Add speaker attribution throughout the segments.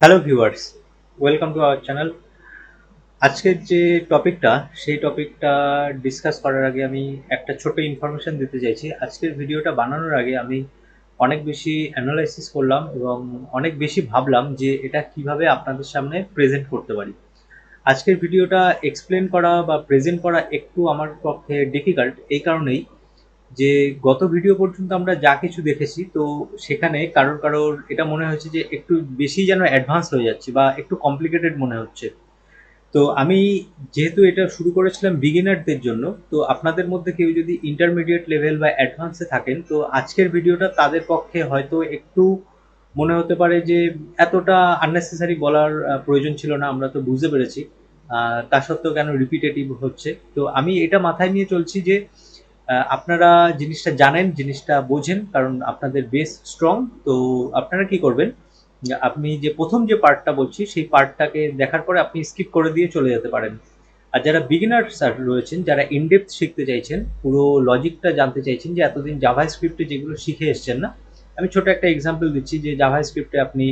Speaker 1: Hello viewers, welcome to our channel. আজকের যে টপিকটা সেই টপিকটা ডিসকাস করার আগে আমি একটা ছোট ইনফরমেশন দিতে চাইছি। আজকের ভিডিওটা বানানোর আগে আমি অনেক বেশি অ্যানালাইসিস করলাম এবং অনেক বেশি ভাবলাম যে এটা কিভাবে আপনাদের সামনে প্রেজেন্ট করতে পারি। আজকের ভিডিওটা এক্সপ্লেন করা বা প্রেজেন্ট করা একটু আমার পক্ষে ডিফিকাল্ট, এই কারণেই যে গত ভিডিও পর্যন্ত আমরা যা কিছু দেখেছি, তো সেখানে কারোর কারোর এটা মনে হয়েছে যে একটু বেশি যেন অ্যাডভান্স হয়ে যাচ্ছে বা একটু কমপ্লিকেটেড মনে হচ্ছে। তো আমি যেহেতু এটা শুরু করেছিলাম বিগিনারদের জন্য, তো আপনাদের মধ্যে কেউ যদি ইন্টারমিডিয়েট লেভেল বা অ্যাডভান্সে থাকেন, তো আজকের ভিডিওটা তাদের পক্ষে হয়তো একটু মনে হতে পারে যে এতটা আননেসেসারি বলার প্রয়োজন ছিল না, আমরা তো বুঝতে পেরেছি। তা সত্ত্বেও কেন রিপিটেটিভ হচ্ছে, তো আমি এটা মাথায় নিয়ে চলছি যে আপনারা জিনিসটা জানেন, জিনিসটা বোঝেন, কারণ আপনাদের বেস স্ট্রং। তো আপনারা কি করবেন, আপনি যে প্রথম যে পার্টটা বলছি সেই পার্টটাকে দেখার পরে আপনি স্কিপ করে দিয়ে চলে যেতে পারেন। আর যারা বিগিনার্স রয়েছেন, যারা ইনডেপথ শিখতে চাইছেন, পুরো লজিকটা জানতে চাইছেন, যে এতদিন জাভা স্ক্রিপ্টে যেগুলো শিখে এসছেন না, আমি ছোট একটা এক্সাম্পল দিচ্ছি যে জাভা স্ক্রিপ্টে আপনি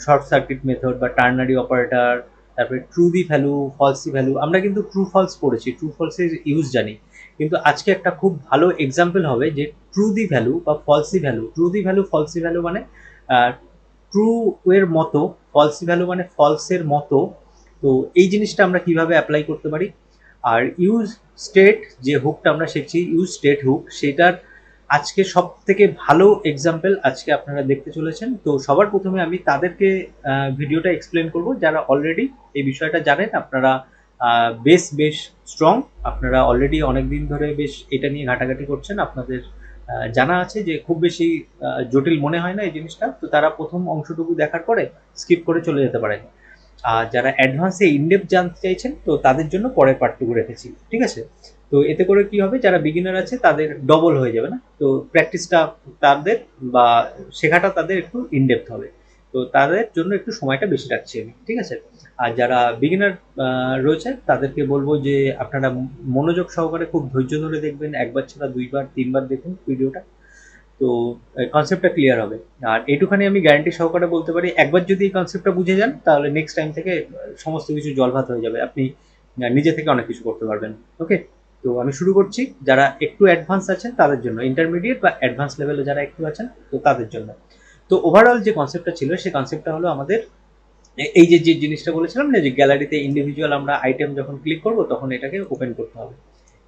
Speaker 1: শর্ট সার্কিট মেথড বা টার্নারি অপারেটর, তারপরে true the value, Falsi value, আমরা কিন্তু ট্রু ফলস পড়েছি, ট্রু ফলসের ইউজ জানি। কিন্তু আজকে একটা খুব ভালো এক্সাম্পল হবে যে ট্রু দি ভ্যালু বা Falsi value. True the value, Falsi value মানে ট্রু এর মতো, ফলসি ভ্যালু মানে ফলসের মতো। তো এই জিনিসটা আমরা কিভাবে অ্যাপ্লাই করতে পারি। আর ইউজ স্টেট যে হুকটা আমরা শিখছি, ইউজ স্টেট হুক, সেটার আজকে সব থেকে ভালো এক্সাম্পল আজকে আপনারা দেখতে চলেছেন। তো সবার প্রথমে আমি তাদেরকে ভিডিওটা এক্সপ্লেন করব যারা অলরেডি এই বিষয়টা জানেন। আপনারা বেশ স্ট্রং, আপনারা অলরেডি অনেক দিন ধরে বেশ এটা নিয়ে ঘাটাঘাটি করছেন, আপনাদের জানা আছে যে খুব বেশি জটিল মনে হয় না এই জিনিসটা। তো তারা প্রথম অংশটুকু দেখার পরে স্কিপ করে চলে যেতে পারেন। আর যারা অ্যাডভান্সে ইনডেপথ জানতে চাইছেন, তো তাদের জন্য পরের পার্টটুকু রেখেছি, ঠিক আছে। তো এতে করে কি হবে, যারা বিগিনার আছে তাদের ডবল হয়ে যাবে না, তো প্র্যাকটিসটা তাদের বা শেখাটা তাদের একটু ইনডেপথ হবে। তো তাদের জন্য একটু সময়টা বেশি রাখছি আমি, ঠিক আছে। আর যারা বিগিনার রয়েছে তাদেরকে বলবো যে আপনারা মনোযোগ সহকারে খুব ধৈর্য ধরে দেখবেন, একবার ছাড়া দুইবার তিনবার দেখুন ভিডিওটা। তো কনসেপ্টটা ক্লিয়ার হবে। আর এইটুখানি আমি গ্যারান্টি সহকারে বলতে পারি, একবার যদি এই কনসেপ্টটা বুঝে যান, তাহলে নেক্সট টাইম থেকে সমস্ত কিছু জলভাত হয়ে যাবে, আপনি নিজে থেকে অনেক কিছু করতে পারবেন। ওকে, তো আমি শুরু করছি। যারা একটু অ্যাডভান্স আছেন তাদের জন্য, ইন্টারমিডিয়েট বা অ্যাডভান্স লেভেলে যারা একটু আছেন, তো তাদের জন্য। তো ওভারঅল যে কনসেপ্টটা ছিল, সেই কনসেপ্টটা হলো আমাদের এই যে যে জিনিসটা বলেছিলাম না, যে গ্যালারিতে ইন্ডিভিজুয়াল আমরা আইটেম যখন ক্লিক করব তখন এটাকে ওপেন করতে হবে।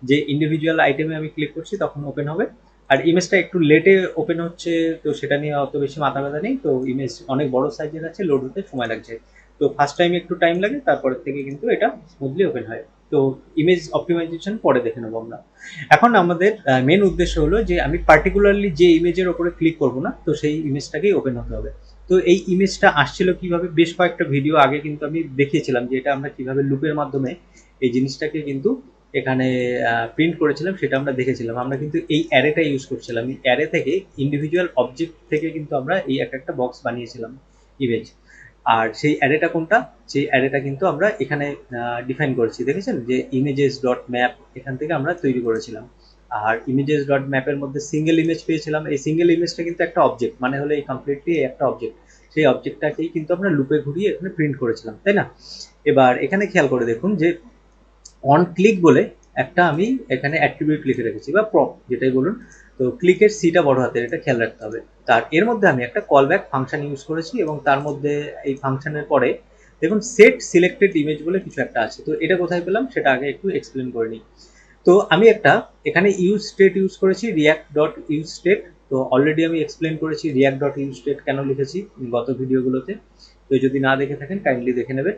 Speaker 1: যে ইন্ডিভিজুয়াল আইটেমে আমি ক্লিক করছি তখন ওপেন হবে। আর ইমেজটা একটু লেটে ওপেন হচ্ছে, তো সেটা নিয়ে অত বেশি মাথা ব্যথা নেই। তো ইমেজ অনেক বড় সাইজের আছে, লোড হতে সময় লাগছে। তো ফার্স্ট টাইম একটু টাইম লাগে, তারপরের থেকে কিন্তু এটা স্মুথলি ওপেন হয়। তো ইমেজ অপটিমাইজেশন পরে দেখে নেবো আমরা। এখন আমাদের মেন উদ্দেশ্য হলো যে আমি পার্টিকুলারলি যে ইমেজের ওপরে ক্লিক করবো না, তো সেই ইমেজটাকেই ওপেন হতে হবে। তো এই ইমেজটা আসছিল কিভাবে, বেশ কয়েকটা ভিডিও আগে কিন্তু আমি দেখিয়েছিলাম যে এটা আমরা কিভাবে লুপের মাধ্যমে এই জিনিসটাকে কিন্তু এখানে প্রিন্ট করেছিলাম, সেটা আমরা দেখেছিলাম। আমরা কিন্তু এই অ্যারেটা ইউজ করছিলাম, এই অ্যারে থেকে ইন্ডিভিজুয়াল অবজেক্ট থেকে কিন্তু আমরা এই একটা বক্স বানিয়েছিলাম ইমেজ। আর সেই অ্যারেটা কোনটা, সেই অ্যারেটা কিন্তু আমরা এখানে ডিফাইন করেছি, দেখেছেন যে ইমেজেস ডট ম্যাপ, এখান থেকে আমরা তৈরি করেছিলাম। আর ইমেজেস ডট ম্যাপের মধ্যে সিঙ্গেল ইমেজ পেয়েছিলাম, এই সিঙ্গেল ইমেজটা কিন্তু একটা অবজেক্ট, মানে হলো এই কমপ্লিটলি একটা অবজেক্ট। সেই অবজেক্টটাকেই কিন্তু আমরা লুপে ঘুরিয়ে এখানে প্রিন্ট করেছিলাম, তাই না। এবার এখানে খেয়াল করে দেখুন যে অন ক্লিক বলে একটা আমি এখানে অ্যাট্রিবিউট লিখে রেখেছি, বা প্রপ যেটাই বলুন। তো ক্লিকের সিটা বড় হাতের, এটা খেয়াল রাখতে হবে। তার এর মধ্যে আমি একটা কল ব্যাক ফাংশন ইউজ করেছি, এবং তার মধ্যে এই ফাংশনের পরে দেখুন সেট সিলেক্টেড ইমেজ বলে কিছু একটা আছে। তো এটা কোথায় পেলাম সেটা আগে একটু এক্সপ্লেন করে নিই। তো আমি একটা এখানে ইউজ স্টেট ইউজ করেছি, রিয়াক্ট ডট ইউজ স্টেট। তো অলরেডি আমি এক্সপ্লেন করেছি রিয়াক্ট ডট ইউজ স্টেট কেন লিখেছি গত ভিডিওগুলোতে। তো যদি না দেখে থাকেন কাইন্ডলি দেখে নেবেন।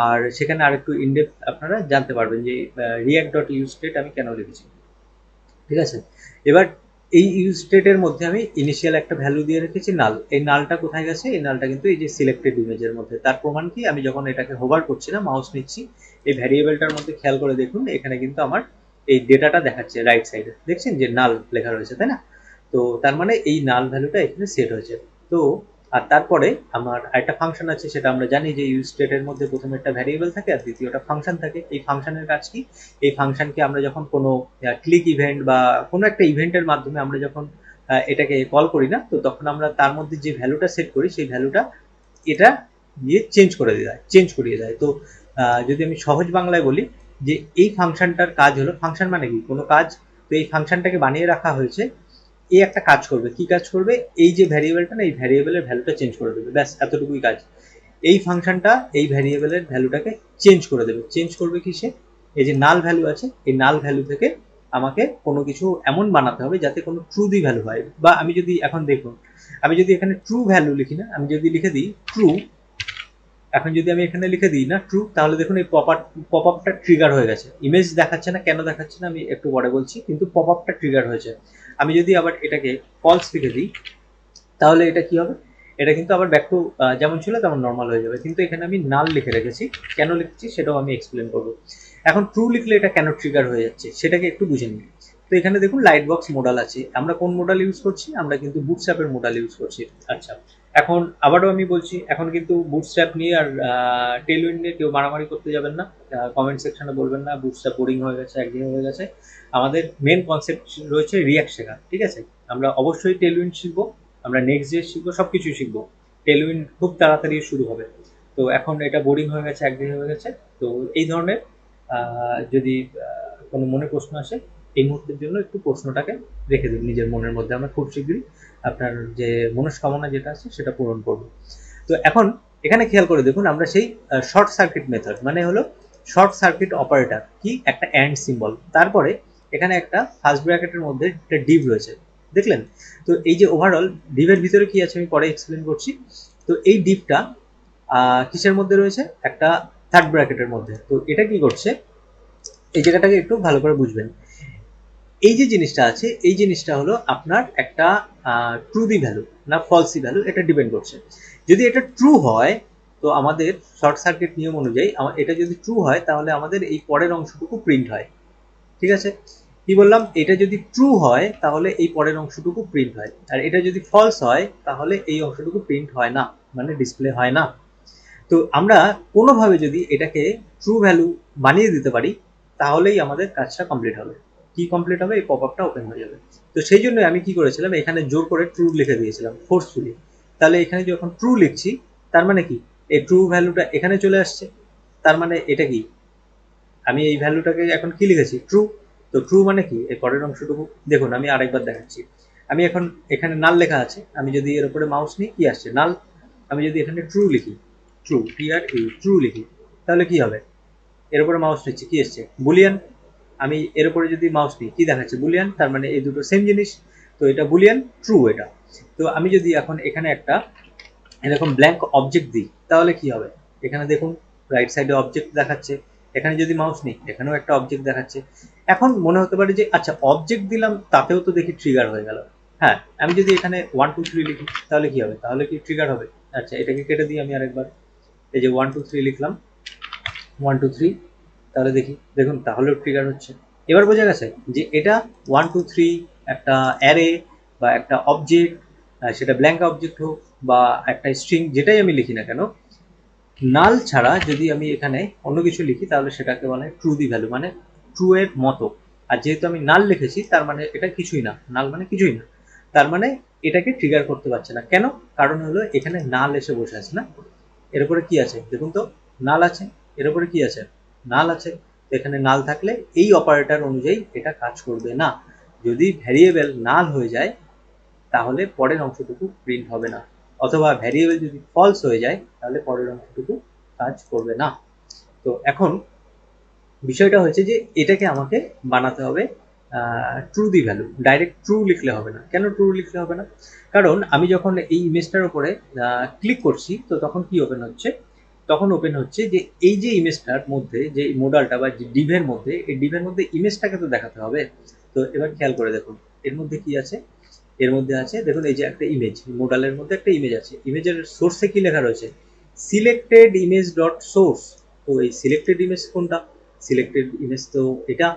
Speaker 1: আর সেখানে আরেকটু ইনডেপথ আপনারা জানতে পারবেন যে রিয়াক্ট ডট ইউজ স্টেট আমি কেন লিখেছি, ঠিক আছে। এবার এই ইউজ স্টেটের মধ্যে আমি ইনিশিয়াল একটা ভ্যালু দিয়ে রেখেছি নাল। এই নালটা কোথায় গেছে, এই নালটা কিন্তু এই যে সিলেক্টেড ইমেজের মধ্যে। তার প্রমাণ কি, আমি যখন এটাকে হোভার করছি না, মাউস নিচ্ছি, এই ভ্যারিয়েবলটার মধ্যে খেয়াল করে দেখুন, এখানে কিন্তু আমার এই ডেটাটা দেখাচ্ছে রাইট সাইডে, দেখছেন যে নাল লেখা রয়েছে, তাই না। তো তার মানে এই নাল ভ্যালুটা এখানে সেট হয়েছে। তো আর তারপরে আমার একটা ফাংশন আছে, সেটা আমরা জানি যে ইউজ স্টেটের মধ্যে প্রথমে একটা ভ্যারিয়েবল থাকে আর দ্বিতীয়টা ফাংশন থাকে। এই ফাংশনের কাজ কি, এই ফাংশনকে আমরা যখন কোনো ক্লিক ইভেন্ট বা কোনো একটা ইভেন্টের মাধ্যমে আমরা যখন এটাকে কল করি না, তো তখন আমরা তার মধ্যে যে ভ্যালুটা সেট করি সেই ভ্যালুটা এটা দিয়ে চেঞ্জ করিয়ে দেয়। তো যদি আমি সহজ বাংলায় বলি যে এই ফাংশনটার কাজ হলো, ফাংশন মানে কি, কোনো কাজ, তো এই ফাংশনটাকে বানিয়ে রাখা হয়েছে, এই একটা কাজ করবে। কি কাজ করবে? এই যে ভ্যারিয়েবলটা না, এই ভ্যারিয়েবলের ভ্যালুটা চেঞ্জ করে দেবে, ব্যাস এতটুকুই কাজ। এই ফাংশনটা এই ভ্যারিয়েবলের ভ্যালুটাকে চেঞ্জ করে দেবে। চেঞ্জ করবে কিসে? এই যে নাল ভ্যালু আছে, এই নাল ভ্যালু থেকে আমাকে কোনো কিছু এমন বানাতে হবে যাতে কোনো ট্রুদি ভ্যালু হয়। বা আমি যদি এখন দেখুন, আমি যদি এখানে ট্রু ভ্যালু লিখি না, আমি যদি লিখে দিই ট্রু, এখন যদি আমি এখানে লিখে দিই না ট্রু, তাহলে দেখুন এই পপ আপটা ট্রিগার হয়ে গেছে। ইমেজ দেখাচ্ছে না, কেন দেখাচ্ছে না আমি একটু পরে বলছি, কিন্তু পপ আপটা ট্রিগার হয়েছে। আমি যদি আবার এটাকে ফলস লিখে দিই, তাহলে এটা কি হবে? এটা কিন্তু আবার ব্যাক টু যেমন ছিল তেমন নর্মাল হয়ে যাবে। কিন্তু এখানে আমি নাল লিখে রেখেছি, কেন লিখেছি সেটাও আমি এক্সপ্লেন করবো। এখন ট্রু লিখলে এটা কেন ট্রিগার হয়ে যাচ্ছে সেটাকে একটু বুঝে নিই। তো এখানে দেখুন লাইট বক্স মডেল আছে, আমরা কোন মডেল ইউজ করছি? আমরা কিন্তু বুটস্ট্র্যাপের মডেল ইউজ করছি। আচ্ছা, এখন আবারও আমি বলছি, এখন কিন্তু বুটস্ট্র্যাপ নিয়ে আর টেলউইন্ড নিয়ে কেউ মারামারি করতে যাবেন না, কমেন্ট সেকশনে বলবেন না বুটস্ট্র্যাপ বোরিং হয়ে গেছে, একদিন হয়ে গেছে। আমাদের মেন কনসেপ্ট রয়েছে রিয়াক্ট শেখা, ঠিক আছে? আমরা অবশ্যই টেলউইন্ড শিখবো, আমরা নেক্সট ডে শিখবো, সব কিছুই শিখবো। টেলউইন্ড খুব তাড়াতাড়ি শুরু হবে। তো এখন এটা বোরিং হয়ে গেছে, একদিন হয়ে গেছে। তো এই ধরনের যদি কোনো মনে প্রশ্ন আসে, এই মুহূর্তের জন্য একটু প্রশ্নটাকে রেখে দিন নিজের মনের মধ্যে, আমরা খুব শীঘ্রই আপনার যে মনস্কামনা যেটা আছে সেটা পূরণ করব। তো এখন এখানে খেয়াল করে দেখুন, আমরা সেই শর্ট সার্কিট মেথড মানে হলো শর্ট সার্কিট অপারেটর কি, একটা অ্যান্ড সিম্বল, তারপরে এখানে একটা ফার্স্ট ব্র্যাকেটের মধ্যে একটা ডিভ রয়েছে, দেখলেন? তো এই যে ওভারঅল ডিভের ভিতরে কি আছে আমি পরে এক্সপ্লেন করছি। তো এই ডিভটা কিসের মধ্যে রয়েছে? একটা থার্ড ব্র্যাকেটের মধ্যে। তো এটা কি করছে, এই জায়গাটাকে একটু ভালো করে বুঝবেন। এই যে জিনিসটা আছে, এই জিনিসটা হলো আপনার একটা ট্রুদি ভ্যালু না ফলসি ভ্যালু, এটা ডিপেন্ড করছে। যদি এটা ট্রু হয়, তো আমাদের শর্ট সার্কিট নিয়ম অনুযায়ী এটা যদি ট্রু হয় তাহলে আমাদের এই পরের অংশটুকু প্রিন্ট হয়, ঠিক আছে? কি বললাম? এটা যদি ট্রু হয় তাহলে এই পরের অংশটুকু প্রিন্ট হয়, আর এটা যদি ফলস হয় তাহলে এই অংশটুকু প্রিন্ট হয় না, মানে ডিসপ্লে হয় না। তো আমরা কোনোভাবে যদি এটাকে ট্রু ভ্যালু বানিয়ে দিতে পারি, তাহলেই আমাদের কাজটা কমপ্লিট হবে। কি কমপ্লিট হবে? এই পপ আপটা ওপেন হয়ে যাবে। তো সেই জন্য আমি কি করেছিলাম, এখানে জোর করে ট্রু লিখে দিয়েছিলাম ফোর্সফুলি। তাহলে এখানে যখন ট্রু লিখছি, তার মানে কি, এই ট্রু ভ্যালুটা এখানে চলে আসছে। তার মানে এটা কি, আমি এই ভ্যালুটাকে এখন কি লিখেছি? ট্রু। তো ট্রু মানে কি, এই পরের অংশটুকু দেখুন, আমি আরেকবার দেখাচ্ছি। আমি এখন এখানে নাল লেখা আছে, আমি যদি এর উপরে মাউস নিই কি আসছে? নাল। আমি যদি এখানে ট্রু লিখি, ট্রু ট্রু লিখি, তাহলে কি হবে? এর উপরে মাউস নিচ্ছি, কি এসছে? বুলিয়ান। আমি এর উপরে যদি মাউস নিই কি দেখাচ্ছে? বুলিয়ান। তার মানে এই দুটো সেম জিনিস, তো এটা বুলিয়ান, ট্রু এটা। তো আমি যদি এখন এখানে একটা এরকম ব্ল্যাঙ্ক অবজেক্ট দিই, তাহলে কি হবে? এখানে দেখুন রাইট সাইডে অবজেক্ট দেখাচ্ছে, এখানে যদি মাউস নিই এখানেও একটা অবজেক্ট দেখাচ্ছে। এখন মনে হতে পারে যে আচ্ছা অবজেক্ট দিলাম তাতেও তো দেখি ট্রিগার হয়ে গেল। হ্যাঁ, আমি যদি এখানে 1 2 3 লিখি তাহলে কি হবে? তাহলে কি ট্রিগার হবে? আচ্ছা, এটাকে কেটে দিই আমি আরেকবার। এই যে 1 2 3 লিখলাম, 1 2 3, তাহলে দেখি, দেখুন তাহলেও ট্রিগার হচ্ছে। এবার বোঝা গেছে যে এটা 1 2 3 একটা অ্যারে বা একটা অবজেক্ট, সেটা ব্ল্যাঙ্ক অবজেক্ট হোক বা একটা স্ট্রিং, যেটাই আমি লিখি না কেন, নাল ছাড়া যদি আমি এখানে অন্য কিছু লিখি তাহলে সেটাকে বলে ট্রু দি ভ্যালু, মানে ট্রু এর মতো। আর যেহেতু আমি নাল লিখেছি তার মানে এটা কিছুই না, নাল মানে কিছুই না। তার মানে এটাকে ট্রিগার করতে পারছে না, কেন? কারণ হলো এখানে নাল এসে বসে আছে না। এর উপরে কি আছে দেখুন তো? নাল আছে। এর উপরে কি আছে? নাল আছে। এখানে নাল থাকলে এই অপারেটর অনুযায়ী এটা কাজ করবে না। যদি ভ্যারিয়েবল নাল হয়ে যায় তাহলে পরের অংশটুকু প্রিন্ট হবে না, অথবা ভ্যারিয়েবল যদি ফলস হয়ে যায় তাহলে পরের অংশটুকু কাজ করবে না। তো এখন বিষয়টা হচ্ছে যে এটাকে আমাকে বানাতে হবে true the value. Direct true লিখলে হবে না। কেন ট্রু লিখলে হবে না? কারণ আমি যখন এই ইমেজটার উপরে ক্লিক করছি, তো তখন কি ওপেন হচ্ছে? তখন ওপেন হচ্ছে যে এই যে ইমেজটার মধ্যে যে মডেলটা বা ডিভের মধ্যে, এই ডিভের মধ্যে ইমেজটাকে তো দেখাতে হবে। তো এবার খেয়াল করে দেখুন এর মধ্যে কি আছে। এর মধ্যে আছে দেখুন এই যে একটা ইমেজ, মডেলের মধ্যে একটা ইমেজ আছে। ইমেজের সোর্সে কি লেখা রয়েছে? Selected image dot source. তো এই সিলেক্টেড ইমেজ কোনটা? সিলেক্টেড ইমেজ তো এটা।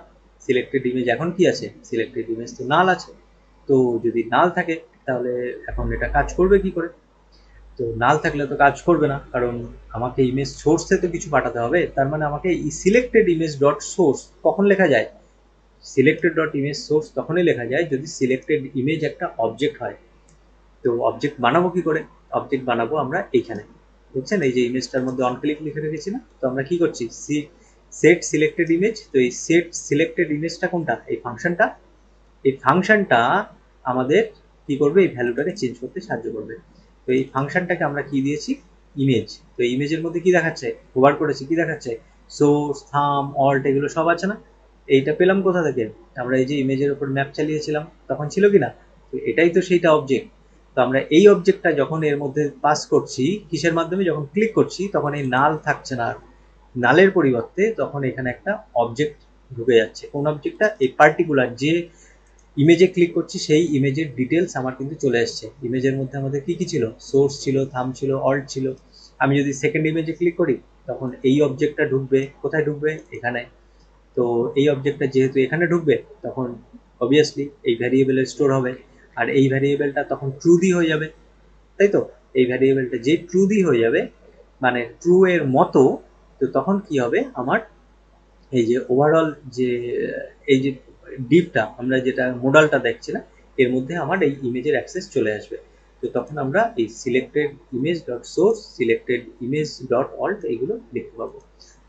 Speaker 1: সিলেক্টেড ইমেজ এখন কি আছে? সিলেক্টেড ইমেজ তো নাল আছে। তো যদি নাল থাকে তাহলে এখন এটা কাজ করবে কি করে? তো নাল থাকলে তো কাজ করবে না, কারণ আমাকে ইমেজ সোর্সে তো কিছু পাঠাতে হবে। তার মানে আমাকে এই সিলেক্টেড ইমেজ ডট সোর্স কখন লেখা যায়? সিলেক্টেড ডট ইমেজ সোর্স তখনই লেখা যায় যদি সিলেক্টেড ইমেজ একটা অবজেক্ট হয়। তো অবজেক্ট বানাবো কি করে? অবজেক্ট বানাবো আমরা এইখানে। দেখছেন এই যে ইমেজটার মধ্যে অন ক্লিক লিখে রেখেছি না, তো আমরা কি করছি সেট সিলেক্টেড ইমেজ, তো এই সেট সিলেক্টেড ইমেজটা কোনটা, এই ফাংশনটা, এই ফাংশনটা আমাদের কি করবে, এই ভ্যালুটাকে চেঞ্জ করতে সাহায্য করবে। তো এই ফাংশনটাকে আমরা কি দিয়েছি, ইমেজ। তো ইমেজের মধ্যে কি দেখাচ্ছে, হোভার করেছি, কি দেখাচ্ছে, সোর্স, থাম, অল্ট, এগুলো সব আছে না। এইটা পেলাম কোথা থেকে, আমরা এই যে ইমেজের উপর ম্যাপ চালিয়েছিলাম তখন ছিল কি না, তো এটাই তো সেইটা অবজেক্ট। তো আমরা এই অবজেক্টটা যখন এর মধ্যে পাস করছি কিসের মাধ্যমে, যখন ক্লিক করছি তখন এই নাল থাকছে না, নালের পরিবর্তে তখন এখানে একটা অবজেক্ট ঢুকে যাচ্ছে। কোন অবজেক্টটা, এই পার্টিকুলার যে ইমেজে ক্লিক করছি সেই ইমেজের ডিটেলস আমার কিন্তু চলে আসছে। ইমেজের মধ্যে আমাদের কি কি ছিল, সোর্স ছিল, থাম ছিল, অল্ট ছিল। আমি যদি সেকেন্ড ইমেজে ক্লিক করি তখন এই অবজেক্টটা ঢুকবে, কোথায় ঢুকবে, এখানে। তো এই অবজেক্টটা যেহেতু এখানে ঢুকবে তখন অবভিয়াসলি এই ভ্যারিয়েবলে স্টোর হবে, আর এই ভ্যারিয়েবলটা তখন ট্রু দি হয়ে যাবে, তাই তো। এই ভ্যারিয়েবলটা যে ট্রু দি হয়ে যাবে, মানে ট্রু এর মতো, তো তখন কি হবে, আমার এই যে ওভারঅল যে এই যে ডিপটা আমরা যেটা মোডালটা দেখছি না, এর মধ্যে আমার এই ইমেজের অ্যাক্সেস চলে আসবে। তো তখন আমরা এই selected image dot source, selected image dot alt এইগুলো লিখতে পারবো।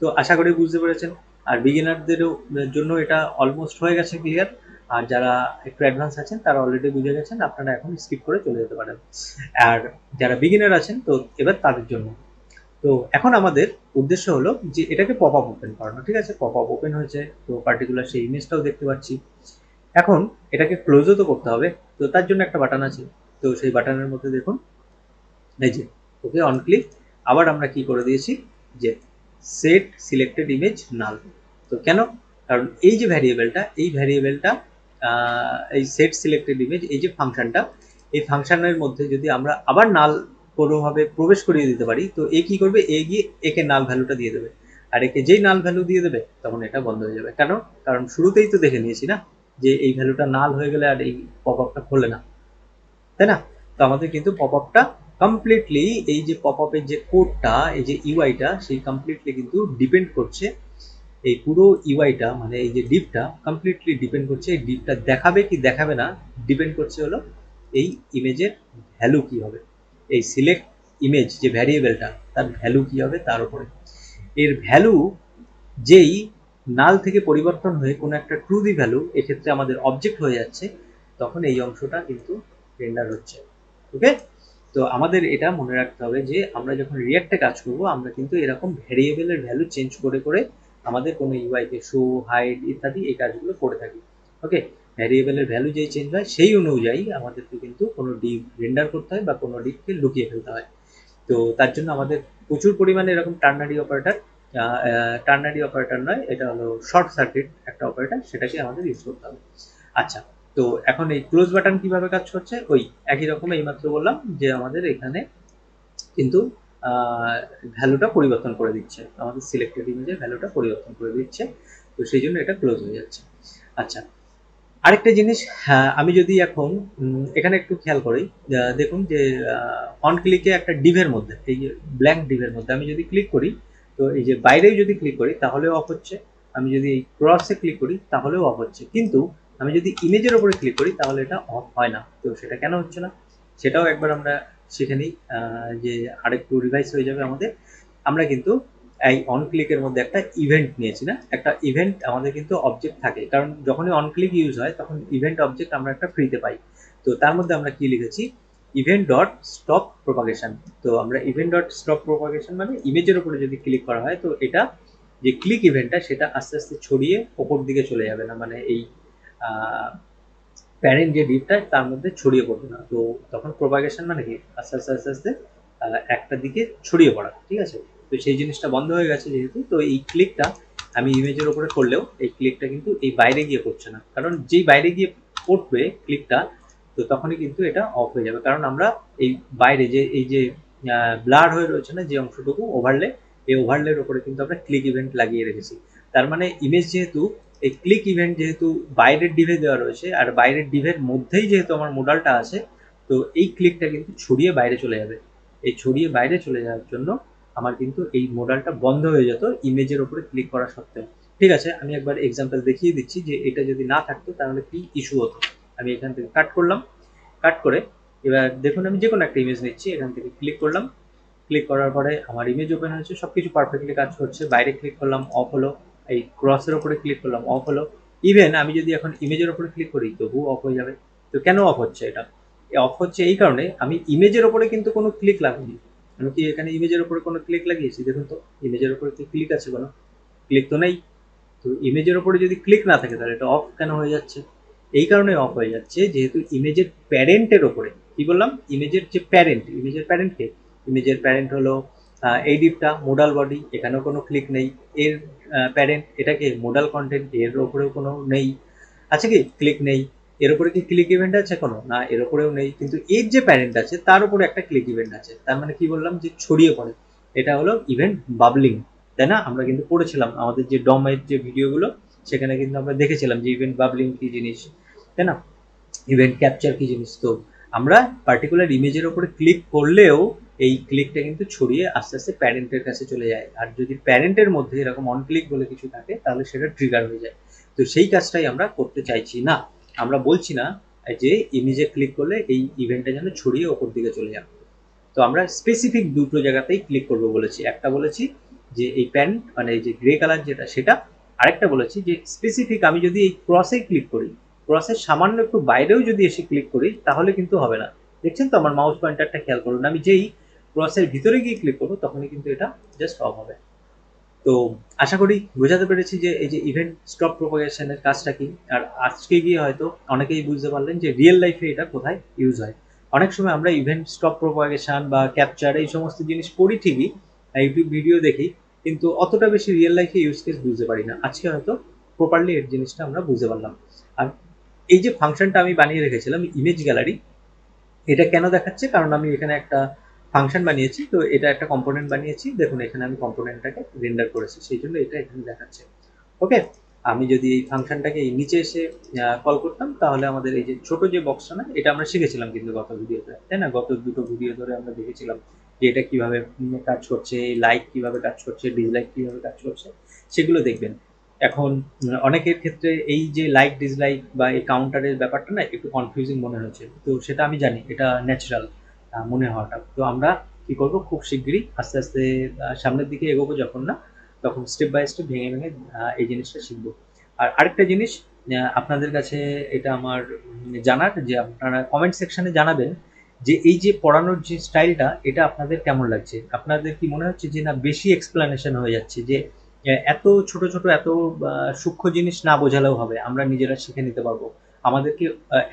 Speaker 1: তো আশা করি বুঝতে পেরেছেন। আর বিগিনারদেরও জন্য এটা অলমোস্ট হয়ে গেছে ক্লিয়ার, আর যারা একটু অ্যাডভান্স আছেন তারা অলরেডি বুঝে গেছেন, আপনারা এখন স্কিপ করে চলে যেতে পারেন। আর যারা বিগিনার আছেন তো এবার তাদের জন্য, তো এখন আমাদের উদ্দেশ্য হলো যে এটাকে পপ আপ ওপেন করানো। ঠিক আছে, পপ আপ ওপেন হয়েছে, তো পার্টিকুলার সেই ইমেজটাও দেখতে পাচ্ছি। এখন এটাকে ক্লোজও তো করতে হবে, তো তার জন্য একটা বাটন আছে। তো সেই বাটনের মধ্যে দেখুন এই যে ওকে অন ক্লিক, আবার আমরা কি করে দিয়েছি যে সেট সিলেক্টেড ইমেজ নাল। তো কেন, কারণ এই যে ভ্যারিয়েবলটা, এই ভ্যারিয়েবলটা এই সেট সিলেক্টেড ইমেজ, এই যে ফাংশনটা, এই ফাংশনের মধ্যে যদি আমরা আবার নাল কোনোভাবে প্রবেশ করিয়ে দিতে পারি, তো এ কি করবে, এ গিয়ে একে নাল ভ্যালুটা দিয়ে দেবে, আর একে যেই নাল ভ্যালু দিয়ে দেবে তখন এটা বন্ধ হয়ে যাবে। কেন, কারণ শুরুতেই তো দেখে নিয়েছি না যে এই ভ্যালুটা নাল হয়ে গেলে আর এই পপ আপটা খোলে না, তাই না। তো আমাদের কিন্তু পপ আপটা কমপ্লিটলি, এই যে পপ আপের যে কোডটা, এই যে ইউআইটা, সেই কমপ্লিটলি কিন্তু ডিপেন্ড করছে, এই পুরো ইউআইটা মানে এই যে ডিপটা কমপ্লিটলি ডিপেন্ড করছে, এই ডিপটা দেখাবে কি দেখাবে না ডিপেন্ড করছে হলো এই ইমেজের ভ্যালু কি হবে, এই সিলেক্ট ইমেজ যে ভ্যারিয়েবলটা তার ভ্যালু কি হবে তার উপরে। এর ভ্যালু যেই নাল থেকে পরিবর্তন হয়ে কোনো একটা ট্রু দি ভ্যালু, এক্ষেত্রে আমাদের অবজেক্ট হয়ে যাচ্ছে, তখন এই অংশটা কিন্তু রেন্ডার হচ্ছে। ওকে, তো আমাদের এটা মনে রাখতে হবে যে আমরা যখন রিয়াক্টে কাজ করব আমরা কিন্তু এরকম ভ্যারিয়েবলের ভ্যালু চেঞ্জ করে করে আমাদের কোনো ইউআইকে শো, হাইড ইত্যাদি এই কাজগুলো করে থাকি। ওকে, ভ্যারিয়েবলের ভ্যালু যেই চেঞ্জ হয় সেই অনুযায়ী আমাদেরকে কিন্তু কোনো ডিপ রেন্ডার করতে হয় বা কোনো ডিপকে লুকিয়ে ফেলতে হয়। তো তার জন্য আমাদের প্রচুর পরিমাণে এরকম টার্নারি অপারেটর, টার্নারি অপারেটর নয়, এটা হলো শর্ট সার্কিট একটা অপারেটর, সেটাকে আমাদের ইউজ করতে হবে। আচ্ছা, তো এখন এই ক্লোজ বাটন কিভাবে কাজ করছে, ওই একই রকম এইমাত্র বললাম যে আমাদের এখানে কিন্তু ভ্যালুটা পরিবর্তন করে দিচ্ছে, আমাদের সিলেক্টেড ইমেজের ভ্যালুটা পরিবর্তন করে দিচ্ছে, তো সেই জন্য এটা ক্লোজ হয়ে যাচ্ছে। আচ্ছা, আরেকটা জিনিস, হ্যাঁ, আমি যদি এখন এখানে একটু খেয়াল করি, দেখুন যে অন ক্লিকে একটা ডিভের মধ্যে, এই যে ব্ল্যাঙ্ক ডিভের মধ্যে আমি যদি ক্লিক করি, তো এই যে বাইরেও যদি ক্লিক করি তাহলেও অফ হচ্ছে, আমি যদি এই ক্রসে ক্লিক করি তাহলেও অফ হচ্ছে, কিন্তু আমি যদি ইমেজের ওপরে ক্লিক করি তাহলে এটা অফ হয় না। তো সেটা কেন হচ্ছে না সেটাও একবার আমরা শিখে নিই, যে আরেকটু রিভাইজ হয়ে যাবে আমাদের। আমরা কিন্তু এই অন ক্লিকের মধ্যে একটা ইভেন্ট নিয়েছি না, একটা ইভেন্ট আমাদের কিন্তু অবজেক্ট থাকে, কারণ যখনই অন ক্লিক ইউজ হয় তখন ইভেন্ট অবজেক্ট আমরা একটা ফ্রিতে পাই। তো তার মধ্যে আমরা কি লিখেছি, ইভেন্ট ডট স্টপ প্রপাগেশন। তো আমরা ইভেন্ট ডট স্টপ প্রপাগেশন মানে ইমেজের উপরে যদি ক্লিক করা হয় তো এটা যে ক্লিক ইভেন্টটা সেটা আস্তে আস্তে ছড়িয়ে ওপর দিকে চলে যাবে না, মানে এই প্যারেন্ট যে ডিপটা তার মধ্যে ছড়িয়ে পড়বে না। তো তখন প্রপাগেশন মানে কি, আস্তে আস্তে আস্তে আস্তে একটা দিকে ছড়িয়ে পড়া। ঠিক আছে, তো সেই জিনিসটা বন্ধ হয়ে গেছে যেহেতু, তো এই ক্লিকটা আমি ইমেজের উপরে করলেও এই ক্লিকটা কিন্তু এই বাইরে গিয়ে পড়ছে না, কারণ যেই বাইরে গিয়ে পড়বে ক্লিকটা, তো তখনই কিন্তু এটা অফ হয়ে যাবে, কারণ আমরা এই বাইরে যে এই যে ব্লার হয়ে রয়েছে না যে অংশটুকু ওভারলে, এই ওভারলের উপরে কিন্তু আমরা ক্লিক ইভেন্ট লাগিয়ে রেখেছি। তার মানে ইমেজ যেহেতু, এই ক্লিক ইভেন্ট যেহেতু বাইরের ডিভে দেওয়া রয়েছে আর বাইরের ডিভের মধ্যেই যেহেতু আমার মোডালটা আছে, তো এই ক্লিকটা কিন্তু ছড়িয়ে বাইরে চলে যাবে। এই ছড়িয়ে বাইরে চলে যাওয়ার জন্য আমার কিন্তু এই মোডালটা বন্ধ হয়ে যেত ইমেজের ওপরে ক্লিক করা সত্ত্বেও। ঠিক আছে, আমি একবার এক্সাম্পল দেখিয়ে দিচ্ছি যে এটা যদি না থাকতো তাহলে কি ইস্যু হতো। আমি এখান থেকে কাট করলাম, কাট করে এবার দেখুন আমি যে কোনো একটা ইমেজ নিচ্ছি, এখান থেকে ক্লিক করলাম, ক্লিক করার পরে আমার ইমেজ ওপেন হয়েছে, সব কিছু পারফেক্টলি কাজ করছে। বাইরে ক্লিক করলাম, অফ হলো। এই ক্রসের ওপরে ক্লিক করলাম, অফ হলো। ইভেন আমি যদি এখন ইমেজের ওপরে ক্লিক করি তবুও অফ হয়ে যাবে। তো কেন অফ হচ্ছে এটা? অফ হচ্ছে এই কারণে আমি ইমেজের ওপরে কিন্তু কোনো ক্লিক লাগাইনি। আমি কি এখানে ইমেজের ওপরে কোনো ক্লিক লাগিয়েছি? দেখুন তো ইমেজের ওপরে কি ক্লিক আছে? কোনো ক্লিক তো নেই। তো ইমেজের ওপরে যদি ক্লিক না থাকে তাহলে এটা অফ কেন হয়ে যাচ্ছে? এই কারণে অফ হয়ে যাচ্ছে যেহেতু ইমেজের প্যারেন্টের ওপরে, কি বললাম, ইমেজের যে প্যারেন্ট, ইমেজের প্যারেন্টকে, ইমেজের প্যারেন্ট হলো এই ডিপটা মোডাল বডি, এখানেও কোনো ক্লিক নেই। এর প্যারেন্ট এটাকে মোডাল কন্টেন্ট, এর ওপরেও কোনো নেই, আছে কি ক্লিক নেই। এর উপরে কি ক্লিক ইভেন্ট আছে কোনো? না, এর উপরেও নেই। কিন্তু এর যে প্যারেন্ট আছে তার উপরে একটা ক্লিক ইভেন্ট আছে, তার মানে কি বললাম, যে ছড়িয়ে পড়ে। এটা হলো ইভেন্ট বাবলিং, তাই না? আমরা কিন্তু পড়েছিলাম আমাদের যে ডমের যে ভিডিওগুলো, সেখানে কিন্তু আমরা দেখেছিলাম যে ইভেন্ট বাবলিং কি জিনিস, তাই না? ইভেন্ট ক্যাপচার কি জিনিস। তো আমরা পার্টিকুলার ইমেজের ওপরে ক্লিক করলেও এই ক্লিকটা কিন্তু ছড়িয়ে আস্তে আস্তে প্যারেন্টের কাছে চলে যায়। আর যদি প্যারেন্টের মধ্যে এরকম অন ক্লিক বলে কিছু থাকে তাহলে সেটা ট্রিগার হয়ে যায়। তো সেই কাজটাই আমরা করতে চাইছি না। আমরা বলছি না যে ইমেজে ক্লিক করলে এই ইভেন্টটা যেন ছড়িয়ে ওপর দিকে চলে যাবে। তো আমরা স্পেসিফিক দুটো জায়গাতেই ক্লিক করব বলেছি। একটা বলেছি যে এই প্যান মানে এই যে গ্রে কালার যেটা সেটা, আরেকটা বলেছি যে স্পেসিফিক আমি যদি এই ক্রসে ক্লিক করি, ক্রসের সামান্য একটু বাইরেও যদি এসে ক্লিক করি তাহলে কিন্তু হবে না। দেখছেন তো আমার মাউস পয়েন্টারটা খেয়াল করুন, আমি যেই ক্রসের ভিতরে গিয়ে ক্লিক করবো তখনই কিন্তু এটা জাস্ট অফ হবে। তো আশা করি বোঝাতে পেরেছি যে এই যে ইভেন্ট স্টপ প্রোপাগেশনের কাজটা কি। আর আজকে গিয়ে হয়তো অনেকেই বুঝতে পারলেন যে রিয়েল লাইফে এটা কোথায় ইউজ হয়। অনেক সময় আমরা ইভেন্ট স্টপ প্রোপাগেশন বা ক্যাপচার এই সমস্ত জিনিস পড়ি ঠিকই, ইউটিউব ভিডিও দেখি, কিন্তু অতটা বেশি রিয়েল লাইফে ইউজ কেস বুঝতে পারি না। আজকে হয়তো প্রপারলি এর জিনিসটা আমরা বুঝতে পারলাম। আর এই যে ফাংশনটা আমি বানিয়ে রেখেছিলাম ইমেজ গ্যালারি, এটা কেন দেখাচ্ছে? কারণ আমি এখানে একটা ফাংশন বানিয়েছি, তো এটা একটা কম্পোনেন্ট বানিয়েছি। দেখুন এখানে আমি কম্পোনেন্টটাকে রেন্ডার করেছি, সেই জন্য এটা এখানে দেখাচ্ছে। ওকে, আমি যদি এই ফাংশনটাকে এই নিচে এসে কল করতাম তাহলে আমাদের এই যে ছোট যে বক্সটা, না এটা আমরা শিখেছিলাম কিন্তু গত ভিডিওতে, তাই না? গত দুটো ভিডিও ধরে আমরা দেখেছিলাম যে এটা কিভাবে কাজ করছে, লাইক কিভাবে কাজ করছে, ডিসলাইক কিভাবে কাজ করছে, সেগুলো দেখবেন। এখন অনেকের ক্ষেত্রে এই যে লাইক ডিসলাইক বা এই কাউন্টারের ব্যাপারটা না একটু কনফিউজিং মনে হচ্ছে, তো সেটা আমি জানি এটা ন্যাচারাল মনে হওয়াটা। তো আমরা কি করব, খুব শিগগিরই আস্তে আস্তে সামনের দিকে এগোবো যখন, না তখন স্টেপ বাই স্টেপ ভেঙে ভেঙে এই জিনিসটা শিখবো। আর আরেকটা জিনিস আপনাদের কাছে এটা আমার জানার, যে আপনারা কমেন্ট সেকশনে জানাবেন যে এই যে পড়ানোর যে স্টাইলটা এটা আপনাদের কেমন লাগছে। আপনাদের কি মনে হচ্ছে যে না বেশি এক্সপ্লানেশন হয়ে যাচ্ছে, যে এত ছোট ছোট এত সূক্ষ্ম জিনিস না বোঝালেও হবে, আমরা নিজেরা শিখে নিতে পারবো? আমাদেরকে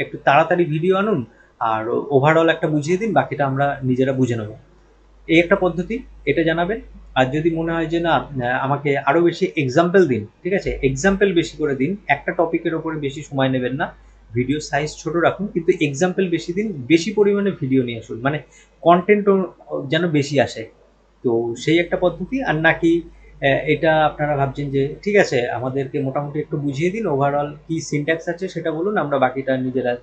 Speaker 1: একটু তাড়াতাড়ি ভিডিও আনুন আর ওভারঅল একটা বুঝিয়ে দিন, বাকিটা আমরা নিজেরা বুঝে নেবো। এই একটা পদ্ধতি, এটা জানাবেন। আর যদি মনে হয় যে না আমাকে আরো বেশি এক্সাম্পল দিন, ঠিক আছে, এক্সাম্পল বেশি করে দিন, একটা টপিকের ওপরে বেশি সময় নেবেন না, ভিডিও সাইজ ছোট রাখুন, কিন্তু এক্সাম্পল বেশি দিন, বেশি পরিমাণে ভিডিও নিয়ে আসুন, মানে কন্টেন্টও যেন বেশি আসে। তো সেই একটা পদ্ধতি। আর নাকি এটা আপনারা ভাবছেন যে ঠিক আছে আমাদেরকে মোটামুটি একটু বুঝিয়ে দিন, ওভারঅল কি সিনট্যাক্স আছে সেটা বলুন, আমরা বাকিটা নিজেরা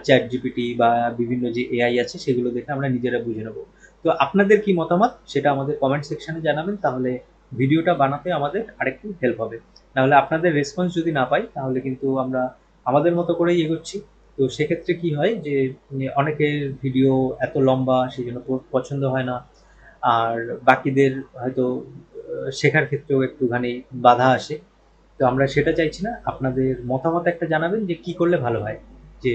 Speaker 1: চ্যাট জিপিটি বা বিভিন্ন যে এআই আছে সেগুলো দেখে আমরা নিজেরা বুঝে নেবো। তো আপনাদের কি মতামত সেটা আমাদের কমেন্ট সেকশনে জানাবেন, তাহলে ভিডিওটা বানাতে আমাদের আরেকটু হেল্প হবে। নাহলে আপনাদের রেসপন্স যদি না পাই তাহলে কিন্তু আমরা আমাদের মতো করেই এগোচ্ছি। তো সেক্ষেত্রে কি হয় যে অনেকের ভিডিও এত লম্বা, সেই জন্য পছন্দ হয় না। আর বাকিদের হয়তো শেখার ক্ষেত্রেও একটুখানি বাধা আসে। তো আমরা সেটা চাইছি না। আপনাদের মতামত একটা জানাবেন যে কি করলে ভালো হয়, যে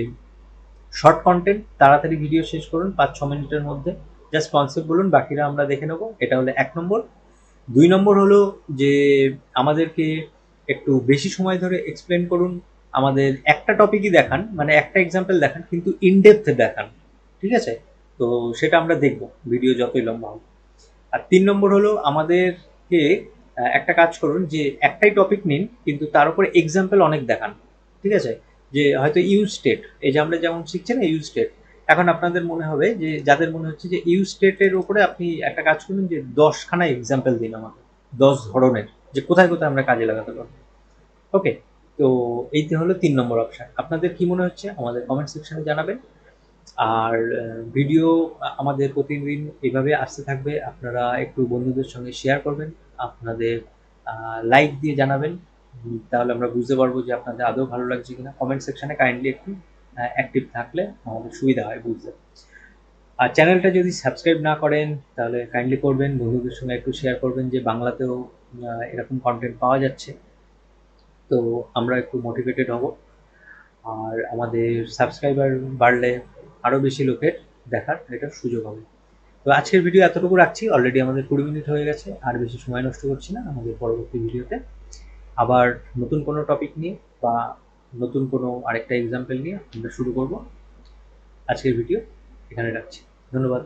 Speaker 1: শর্ট কন্টেন্ট, তাড়াতাড়ি ভিডিও শেষ করুন 5-6 মিনিটের মধ্যে, জাস্ট কনসেপ্ট বলুন, বাকিরা আমরা দেখে নেবো। এটা হলো 1 নম্বর। 2 নম্বর হলো যে আমাদেরকে একটু বেশি সময় ধরে এক্সপ্লেন করুন, আমাদের একটা টপিকই দেখান, মানে একটা এক্সাম্পল দেখান কিন্তু ইনডেপথ দেখান, ঠিক আছে? তো সেটা আমরা দেখবো ভিডিও যতই লম্বা হোক। আর 3 নম্বর হলো আমাদেরকে একটা কাজ করুন, যে একটাই টপিক নিন কিন্তু তার উপরে এক্সাম্পল অনেক দেখান, ঠিক আছে? যে হয়তো ইউজ স্টেট, এই যে আমরা যেমন শিখছি না ইউজ স্টেট, এখন আপনাদের মনে হবে যে যাদের মনে হচ্ছে যে ইউজ স্টেটের উপরে আপনি একটা কাজ করুন যে 10খানা এক্সাম্পল দিন আমাদের, 10 ধরনের, যে কোথায় কোথায় আমরা কাজে লাগাতে পারবো। ওকে, তো এইটা হলো 3 নম্বর অপশন। আপনাদের কি মনে হচ্ছে আমাদের কমেন্ট সেকশনে জানাবেন। আর ভিডিও আমাদের প্রতিদিন এভাবে আসতে থাকবে, আপনারা একটু বন্ধুদের সঙ্গে শেয়ার করবেন, আপনাদের লাইক দিয়ে জানাবেন। তাহলে আমরা বুঝতে পারবো যে আপনাদের আদৌ ভালো লাগছে কিনা। কমেন্ট সেকশনে কাইন্ডলি একটু অ্যাক্টিভ থাকলে আমাদের সুবিধা হয় বুঝতে। আর চ্যানেলটা যদি সাবস্ক্রাইব না করেন তাহলে কাইন্ডলি করবেন, বন্ধুদের সঙ্গে একটু শেয়ার করবেন যে বাংলাতেও এরকম কন্টেন্ট পাওয়া যাচ্ছে। তো আমরা একটু মোটিভেটেড হব, আর আমাদের সাবস্ক্রাইবার বাড়লে আরও বেশি লোকের দেখার এটার সুযোগ হবে। তো আজকের ভিডিও এতটুকু রাখছি, অলরেডি আমাদের 20 মিনিট হয়ে গেছে, আর বেশি সময় নষ্ট করছি না। আমাদের পরবর্তী ভিডিওতে আবার নতুন কোনো টপিক নিয়ে বা নতুন কোনো আরেকটা এক্সাম্পল নিয়ে আমরা শুরু করব। আজকের ভিডিও এখানে রাখছি, ধন্যবাদ।